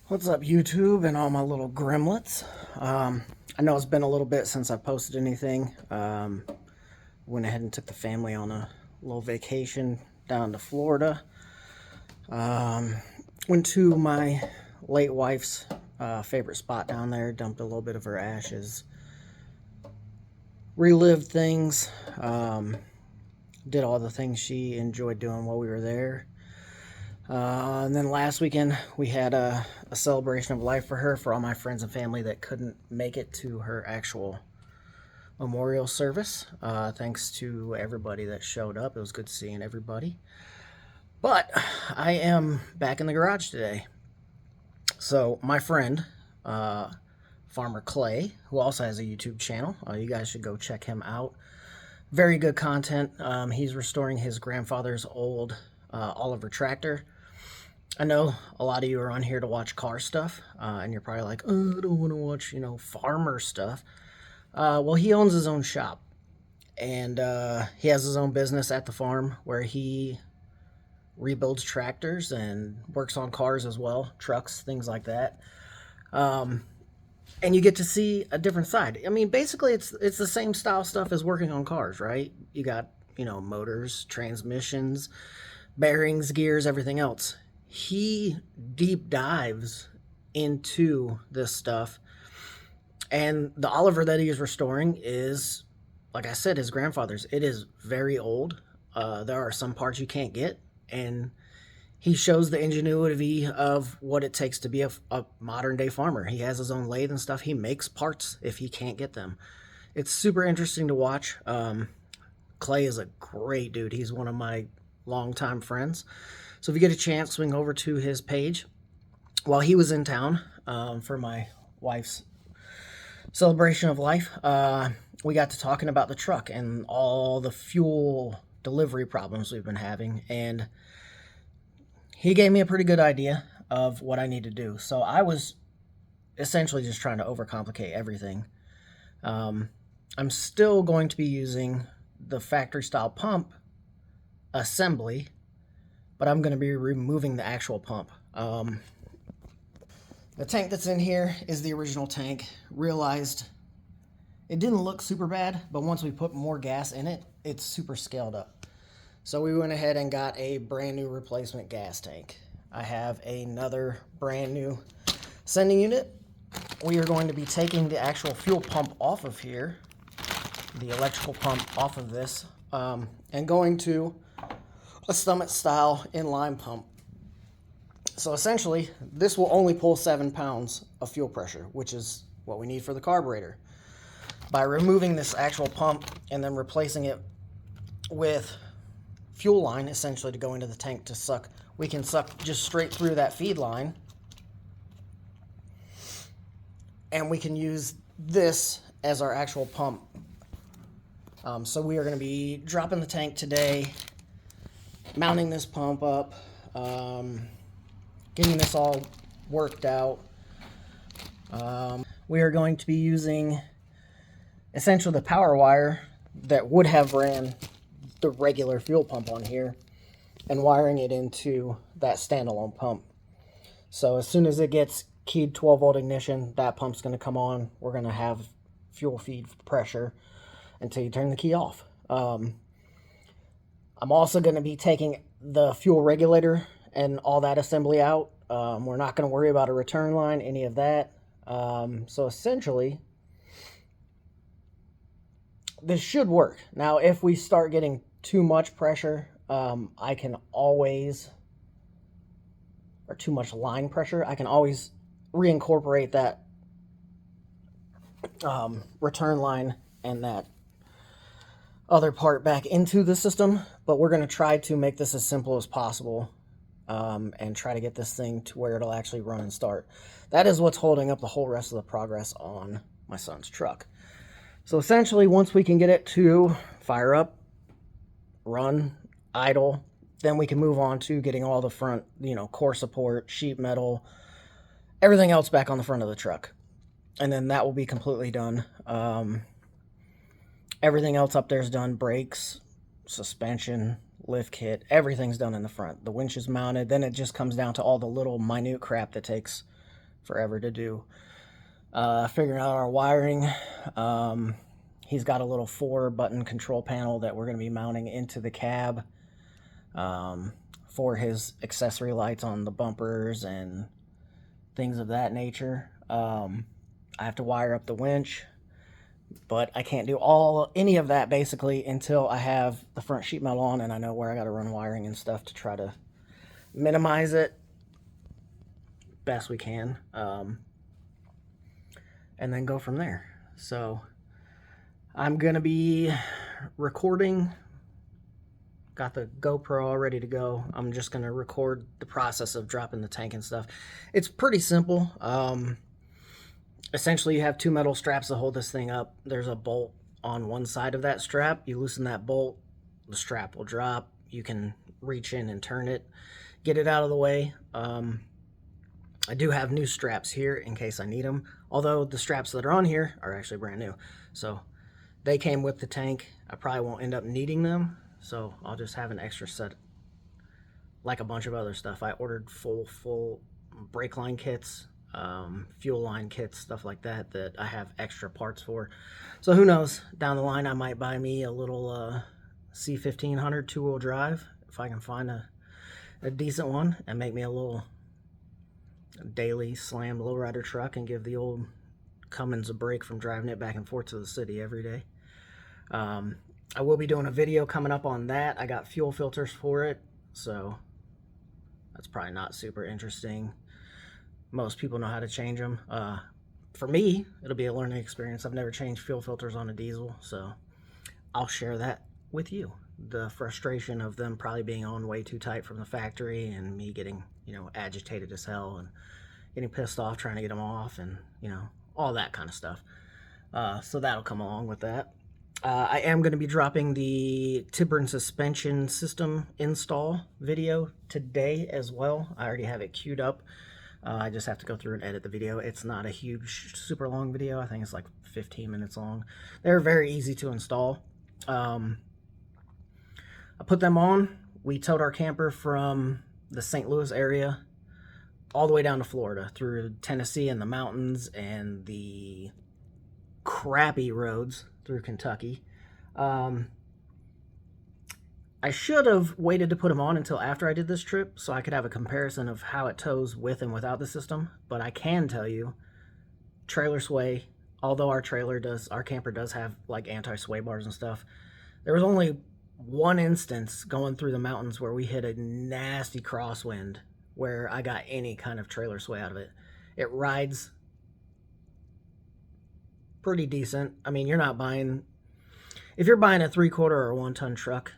What's up, YouTube and all my little gremlins? I know it's been a little bit since I posted anything. Went ahead and took the family on a little vacation down to Florida. Um, Went to my late wife's favorite spot down there, dumped a little bit of her ashes, relived things, did all the things she enjoyed doing while we were there. And then last weekend we had a celebration of life for her for all my friends and family that couldn't make it to her actual memorial service. Thanks to everybody that showed up. It was good seeing everybody. But I am back in the garage today. So my friend, Farmer Clay, who also has a YouTube channel, you guys should go check him out. Very good content. He's restoring his grandfather's old Oliver tractor. I know a lot of you are on here to watch car stuff, and you're probably like, oh, I don't want to watch, farmer stuff. Well, he owns his own shop, and he has his own business at the farm where he rebuilds tractors and works on cars as well, trucks, things like that. And you get to see a different side. I mean, basically, it's the same style stuff as working on cars, right? You got, motors, transmissions, bearings, gears, everything else. He deep dives into this stuff, and the Oliver that he is restoring is, like I said, his grandfather's. It is very old. There are some parts you can't get, and he shows the ingenuity of what it takes to be a modern day farmer. He has his own lathe and stuff. He makes parts if he can't get them. It's super interesting to watch. Clay is a great dude. He's one of my longtime friends. So if you get a chance, swing over to his page. While he was in town for my wife's celebration of life, we got to talking about the truck and all the fuel delivery problems we've been having. And he gave me a pretty good idea of what I need to do. So I was essentially just trying to overcomplicate everything. I'm still going to be using the factory style pump assembly, but I'm going to be removing the actual pump. The tank that's in here is the original tank. Realized it didn't look super bad, but once we put more gas in it, it's super scaled up. So we went ahead and got a brand new replacement gas tank. I have another brand new sending unit. We are going to be taking the actual fuel pump off of here, the electrical pump off of this, and going to a Summit style inline pump. So essentially, this will only pull 7 pounds of fuel pressure, which is what we need for the carburetor. By removing this actual pump and then replacing it with fuel line, essentially to go into the tank to suck, we can suck just straight through that feed line. And we can use this as our actual pump. So we are going to be dropping the tank today, mounting this pump up, getting this all worked out. We are going to be using essentially the power wire that would have ran the regular fuel pump on here and wiring it into that standalone pump. So as soon as it gets keyed 12 volt ignition, that pump's going to come on. We're going to have fuel feed pressure until you turn the key off. I'm also going to be taking the fuel regulator and all that assembly out. We're not going to worry about a return line, any of that. So essentially, this should work. Now, if we start getting too much pressure, I can always, or too much line pressure, I can always reincorporate that return line and that other part back into the system, but we're going to try to make this as simple as possible and try to get this thing to where it'll actually run and start. That is what's holding up the whole rest of the progress on my son's truck. So essentially, once we can get it to fire up, run, idle, then we can move on to getting all the front, core support, sheet metal, everything else back on the front of the truck. And then that will be completely done. Everything else up there is done. Brakes, suspension, lift kit, everything's done in the front. The winch is mounted. Then it just comes down to all the little minute crap that takes forever to do. Figuring out our wiring. He's got a little 4-button control panel that we're going to be mounting into the cab for his accessory lights on the bumpers and things of that nature. I have to wire up the winch, but I can't do any of that basically until I have the front sheet metal on and I know where I got to run wiring and stuff to try to minimize it best we can, and then go from there. So I'm gonna be recording. Got the GoPro all ready to go. I'm just gonna record the process of dropping the tank and stuff. It's pretty simple. Essentially, you have 2 metal straps to hold this thing up. There's a bolt on one side of that strap. You loosen that bolt, the strap will drop. You can reach in and turn it, get it out of the way. I do have new straps here in case I need them, although the straps that are on here are actually brand new. So they came with the tank. I probably won't end up needing them, so I'll just have an extra set, like a bunch of other stuff. I ordered full brake line kits, fuel line kits, stuff like that, that I have extra parts for. So who knows, down the line I might buy me a little k1500 2-wheel drive if I can find a decent one, and make me a little daily slam lowrider truck and give the old Cummins a break from driving it back and forth to the city every day. I will be doing a video coming up on that. I got fuel filters for it, so that's probably not super interesting. Most people know how to change them. For me, it'll be a learning experience. I've never changed fuel filters on a diesel, so I'll share that with you. The frustration of them probably being on way too tight from the factory and me getting, agitated as hell and getting pissed off trying to get them off and, all that kind of stuff. So that'll come along with that. I am going to be dropping the tipper and suspension system install video today as well. I already have it queued up. I just have to go through and edit the video. It's not a huge, super long video. I think it's like 15 minutes long. They're very easy to install. I put them on. We towed our camper from the St. Louis area all the way down to Florida, through Tennessee and the mountains and the crappy roads through Kentucky. I should have waited to put them on until after I did this trip so I could have a comparison of how it tows with and without the system, but I can tell you, trailer sway, although our camper does have like anti-sway bars and stuff, there was only one instance going through the mountains where we hit a nasty crosswind where I got any kind of trailer sway out of it. It rides pretty decent. I mean, if you're buying a 3/4 or 1-ton truck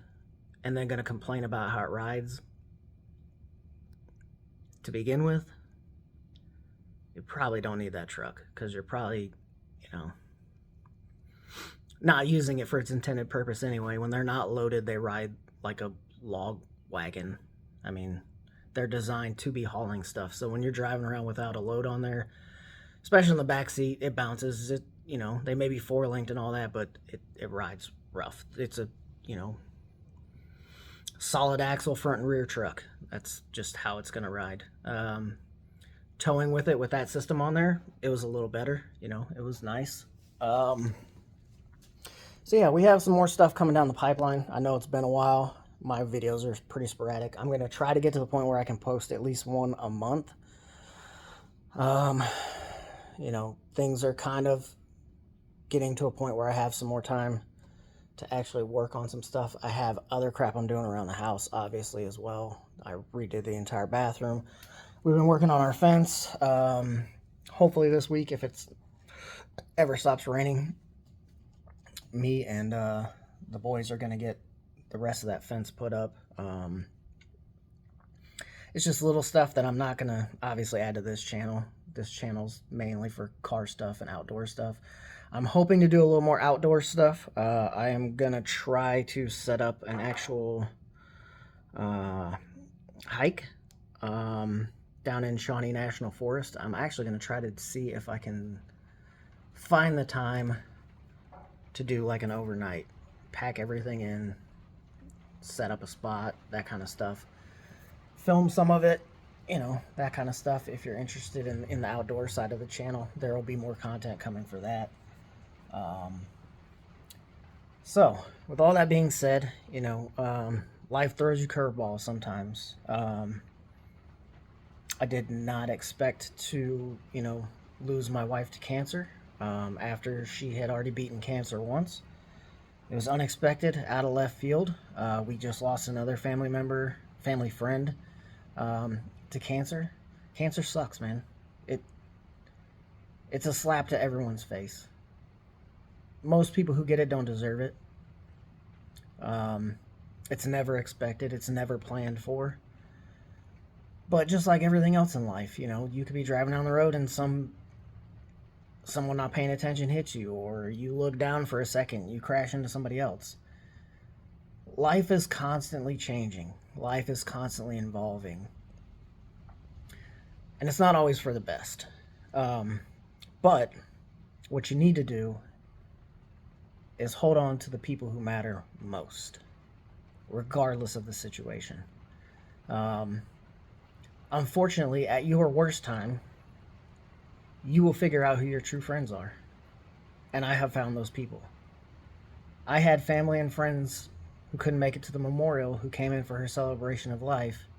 and then going to complain about how it rides to begin with, you probably don't need that truck, because you're probably, not using it for its intended purpose anyway. When they're not loaded, they ride like a log wagon. I mean, they're designed to be hauling stuff. So when you're driving around without a load on there, especially in the back seat, it bounces. They may be 4-linked and all that, but it rides rough. It's a, solid axle front and rear truck. That's just how it's going to ride. Towing with it with that system on there, it was a little better. It was nice. So yeah, we have some more stuff coming down the pipeline. I know it's been a while. My videos are pretty sporadic. I'm going to try to get to the point where I can post at least one a month. Things are kind of getting to a point where I have some more time to actually work on some stuff. I have other crap I'm doing around the house, obviously, as well. I redid the entire bathroom. We've been working on our fence. Hopefully this week, if it's ever stops raining, me and the boys are going to get the rest of that fence put up. It's just little stuff that I'm not going to obviously add to this channel. This channel's mainly for car stuff and outdoor stuff. I'm hoping to do a little more outdoor stuff. I am going to try to set up an actual hike down in Shawnee National Forest. I'm actually going to try to see if I can find the time to do like an overnight. Pack everything in, set up a spot, that kind of stuff. Film some of it, that kind of stuff. If you're interested in the outdoor side of the channel, there will be more content coming for that. Um, so, with all that being said, life throws you curveballs sometimes. I did not expect to, lose my wife to cancer after she had already beaten cancer once. It was unexpected, out of left field. We just lost another family member, family friend, um, to cancer. Cancer sucks, man. It it's a slap to everyone's face. Most people who get it don't deserve it. Um, it's never expected. It's never planned for. But just like everything else in life, you could be driving down the road and someone not paying attention hits you, or you look down for a second, you crash into somebody else. Life is constantly changing. Life is constantly evolving, and it's not always for the best. Um, but what you need to do is hold on to the people who matter most, regardless of the situation. Um, Unfortunately, at your worst time, you will figure out who your true friends are. And I have found those people. I had family and friends who couldn't make it to the memorial who came in for her celebration of life.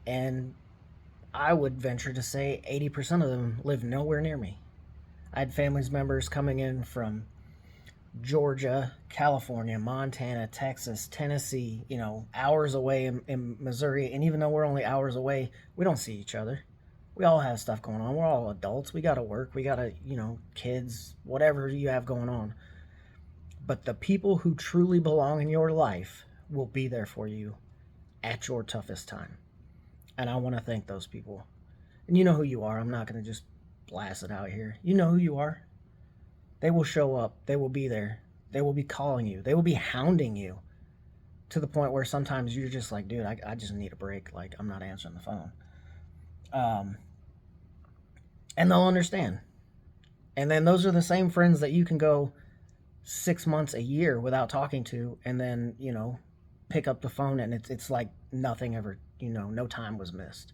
And I would venture to say 80% of them live nowhere near me. I had family members coming in from Georgia, California, Montana, Texas, Tennessee, hours away in Missouri. And even though we're only hours away, we don't see each other. We all have stuff going on. We're all adults. We got to work. We got to, kids, whatever you have going on. But the people who truly belong in your life will be there for you at your toughest time. And I want to thank those people. And you know who you are. I'm not going to just blast it out here. You know who you are. They will show up. They will be there. They will be calling you. They will be hounding you to the point where sometimes you're just like, dude, I just need a break. Like, I'm not answering the phone. Um, and they'll understand. And then those are the same friends that you can go 6 months, a year without talking to, and then, pick up the phone and it's like nothing ever, no time was missed.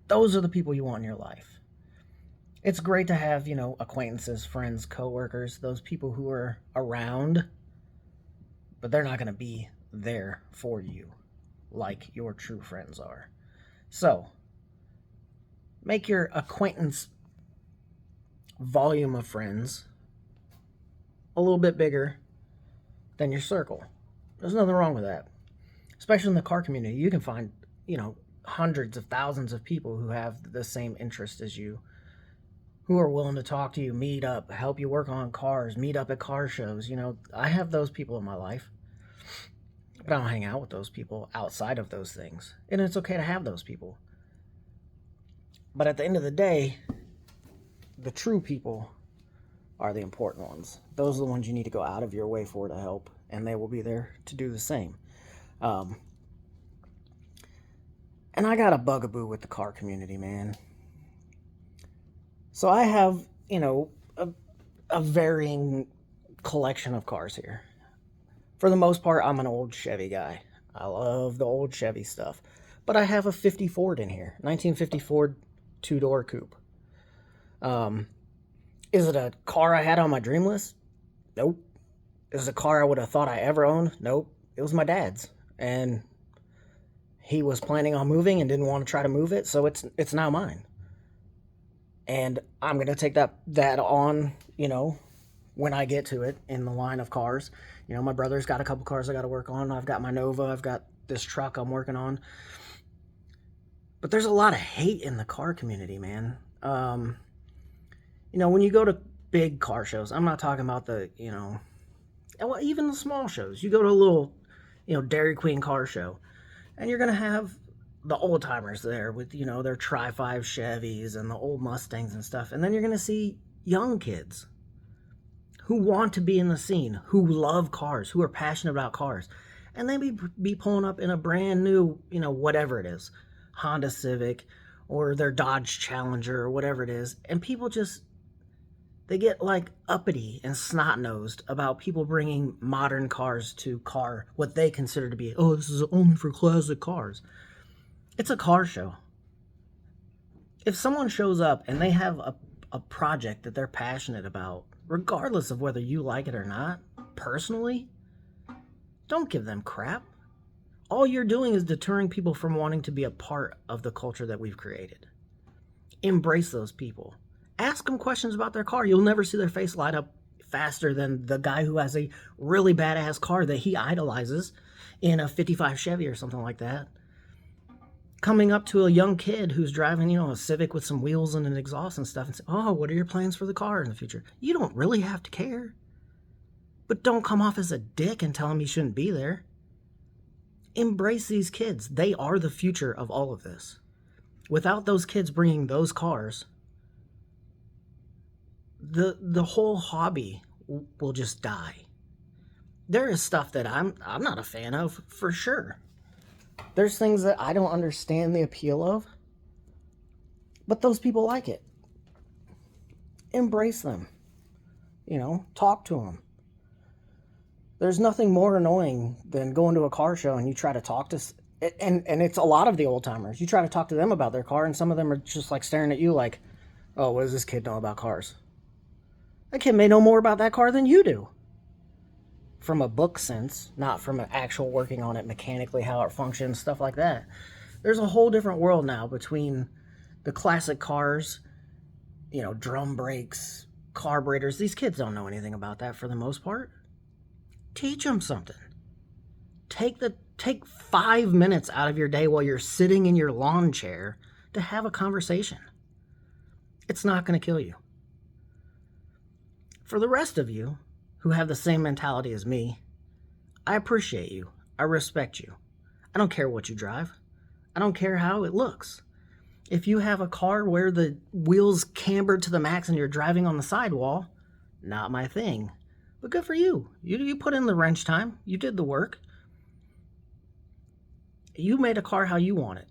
Those are the people you want in your life. It's great to have, acquaintances, friends, coworkers, those people who are around, but they're not going to be there for you like your true friends are. So, make your acquaintance volume of friends a little bit bigger than your circle. There's nothing wrong with that. Especially in the car community, you can find, hundreds of thousands of people who have the same interest as you, who are willing to talk to you, meet up, help you work on cars, meet up at car shows. I have those people in my life, but I don't hang out with those people outside of those things. And it's okay to have those people. But at the end of the day, the true people are the important ones. Those are the ones you need to go out of your way for to help, and they will be there to do the same. And I got a bugaboo with the car community, man. So I have, a varying collection of cars here. For the most part, I'm an old Chevy guy. I love the old Chevy stuff. But I have a 50 Ford in here, 1950 Ford two-door coupe. Is it a car I had on my dream list? Nope. Is it a car I would have thought I ever owned? Nope. It was my dad's. And he was planning on moving and didn't want to try to move it, so it's now mine. And I'm going to take that on, when I get to it in the line of cars. My brother's got a couple cars I got to work on. I've got my Nova. I've got this truck I'm working on. But there's a lot of hate in the car community, man. When you go to big car shows, I'm not talking about the, even the small shows. You go to a little, Dairy Queen car show, and you're going to have the old timers there with, their Tri-5 Chevys and the old Mustangs and stuff. And then you're going to see young kids who want to be in the scene, who love cars, who are passionate about cars. And they be pulling up in a brand new, whatever it is, Honda Civic or their Dodge Challenger or whatever it is. And people just, they get like uppity and snot-nosed about people bringing modern cars to what they consider to be, this is only for classic cars. It's a car show. If someone shows up and they have a project that they're passionate about, regardless of whether you like it or not, personally, don't give them crap. All you're doing is deterring people from wanting to be a part of the culture that we've created. Embrace those people. Ask them questions about their car. You'll never see their face light up faster than the guy who has a really badass car that he idolizes in a 55 Chevy or something like that. Coming up to a young kid who's driving, a Civic with some wheels and an exhaust and stuff and say, oh, what are your plans for the car in the future? You don't really have to care. But don't come off as a dick and tell him he shouldn't be there. Embrace these kids. They are the future of all of this. Without those kids bringing those cars, the whole hobby will just die. There is stuff that I'm not a fan of, for sure. There's things that I don't understand the appeal of, but those people like it. Embrace them. Talk to them. There's nothing more annoying than going to a car show and you try to talk to, and it's a lot of the old timers. You try to talk to them about their car and some of them are just like staring at you like, oh, what does this kid know about cars? That kid may know more about that car than you do. From a book sense, not from an actual working on it mechanically, how it functions, stuff like that. There's a whole different world now between the classic cars, drum brakes, carburetors. These kids don't know anything about that for the most part. Teach them something. Take 5 minutes out of your day while you're sitting in your lawn chair to have a conversation. It's not going to kill you. For the rest of you who have the same mentality as me, I appreciate you. I respect you. I don't care what you drive. I don't care how it looks. If you have a car where the wheels cambered to the max and you're driving on the sidewall, not my thing. But good for you. You put in the wrench time. You did the work. You made a car how you want it.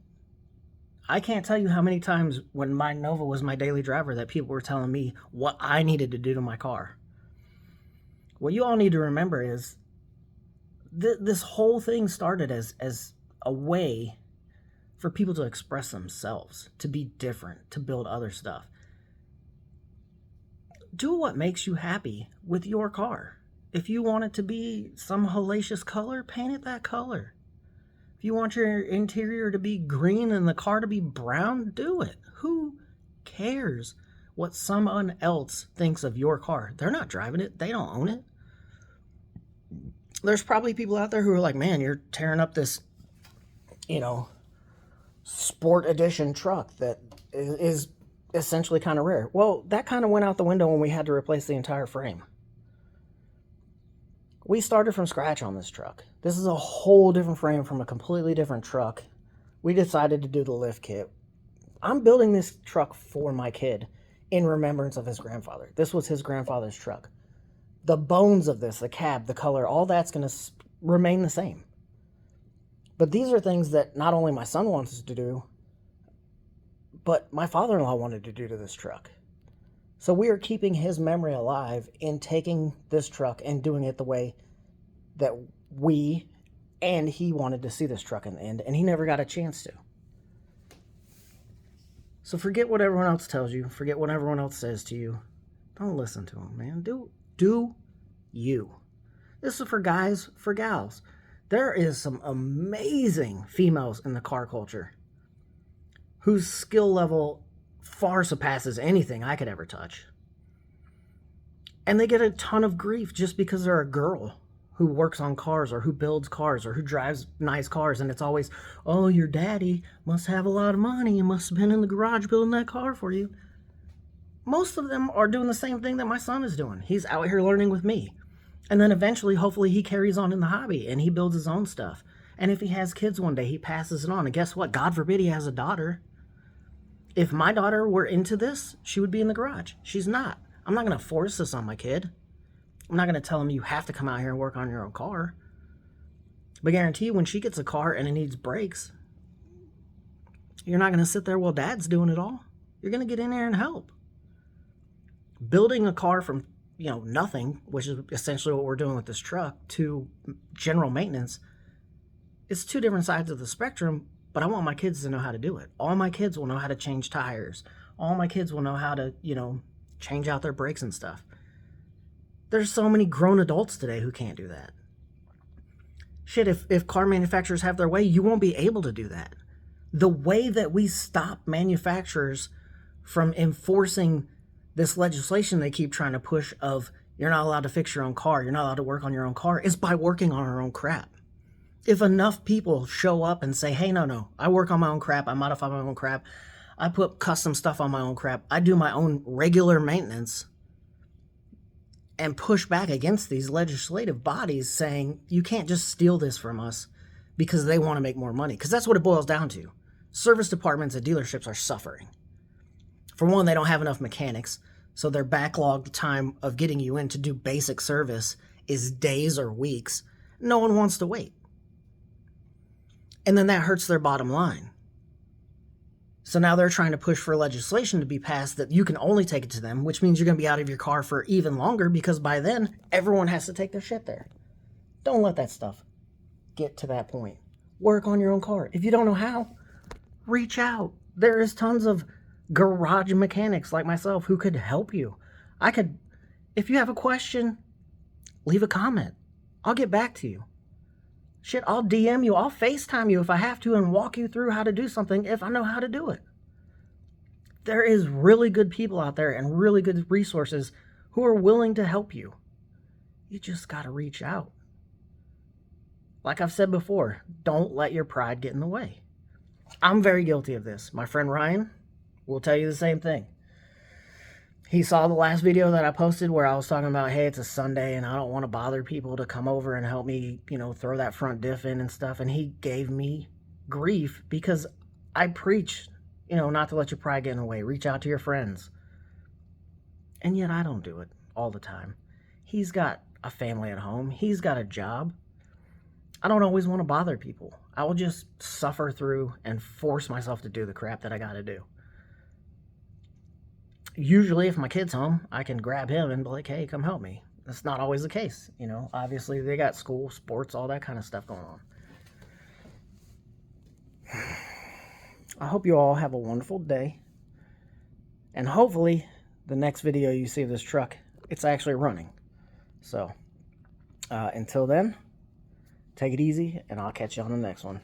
I can't tell you how many times when my Nova was my daily driver that people were telling me what I needed to do to my car. What you all need to remember is this whole thing started as a way for people to express themselves, to be different, to build other stuff. Do what makes you happy with your car. If you want it to be some hellacious color, paint it that color. If you want your interior to be green and the car to be brown, do it. Who cares what someone else thinks of your car? They're not driving it. They don't own it. There's probably people out there who are like, man, you're tearing up this, sport edition truck that is essentially kind of rare. Well, that kind of went out the window when we had to replace the entire frame. We started from scratch on this truck. This is a whole different frame from a completely different truck. We decided to do the lift kit. I'm building this truck for my kid in remembrance of his grandfather. This was his grandfather's truck. The bones of this, the cab, the color, all that's going to remain the same. But these are things that not only my son wants to do, but my father-in-law wanted to do to this truck. So we are keeping his memory alive in taking this truck and doing it the way that we and he wanted to see this truck in the end, and he never got a chance to. So forget what everyone else tells you. Forget what everyone else says to you. Don't listen to them, man. Do you. This is for guys, for gals. There is some amazing females in the car culture whose skill level far surpasses anything I could ever touch. And they get a ton of grief just because they're a girl who works on cars or who builds cars or who drives nice cars. And it's always, oh, your daddy must have a lot of money. He must have been in the garage building that car for you. Most of them are doing the same thing that my son is doing. He's out here learning with me. And then eventually, hopefully, he carries on in the hobby and he builds his own stuff. And if he has kids one day, he passes it on. And guess what? God forbid he has a daughter. If my daughter were into this, she would be in the garage. She's not. I'm not going to force this on my kid. I'm not going to tell him you have to come out here and work on your own car. But guarantee you, when she gets a car and it needs brakes, you're not going to sit there while dad's doing it all. You're going to get in there and help. Building a car from, nothing, which is essentially what we're doing with this truck, to general maintenance, it's two different sides of the spectrum, but I want my kids to know how to do it. All my kids will know how to change tires. All my kids will know how to, change out their brakes and stuff. There's so many grown adults today who can't do that. Shit, if car manufacturers have their way, you won't be able to do that. The way that we stop manufacturers from enforcing this legislation they keep trying to push of you're not allowed to fix your own car, you're not allowed to work on your own car, is by working on our own crap. If enough people show up and say, hey, no, I work on my own crap, I modify my own crap, I put custom stuff on my own crap, I do my own regular maintenance, and push back against these legislative bodies saying you can't just steal this from us because they want to make more money. Because that's what it boils down to. Service departments at dealerships are suffering. For one, they don't have enough mechanics, so their backlogged time of getting you in to do basic service is days or weeks. No one wants to wait. And then that hurts their bottom line. So now they're trying to push for legislation to be passed that you can only take it to them, which means you're going to be out of your car for even longer because by then, everyone has to take their shit there. Don't let that stuff get to that point. Work on your own car. If you don't know how, reach out. There is tons of garage mechanics like myself who could help you. If you have a question, leave a comment. I'll get back to you. Shit, I'll DM you, I'll FaceTime you if I have to and walk you through how to do something if I know how to do it. There is really good people out there and really good resources who are willing to help you. You just got to reach out. Like I've said before, don't let your pride get in the way. I'm very guilty of this. My friend Ryan will tell you the same thing. He saw the last video that I posted where I was talking about, hey, it's a Sunday and I don't want to bother people to come over and help me, throw that front diff in and stuff. And he gave me grief because I preach, not to let your pride get in the way. Reach out to your friends. And yet I don't do it all the time. He's got a family at home. He's got a job. I don't always want to bother people. I will just suffer through and force myself to do the crap that I got to do. Usually, if my kid's home, I can grab him and be like, hey, come help me. That's not always the case. Obviously, they got school, sports, all that kind of stuff going on. I hope you all have a wonderful day. And hopefully, the next video you see of this truck, it's actually running. So, until then, take it easy, and I'll catch you on the next one.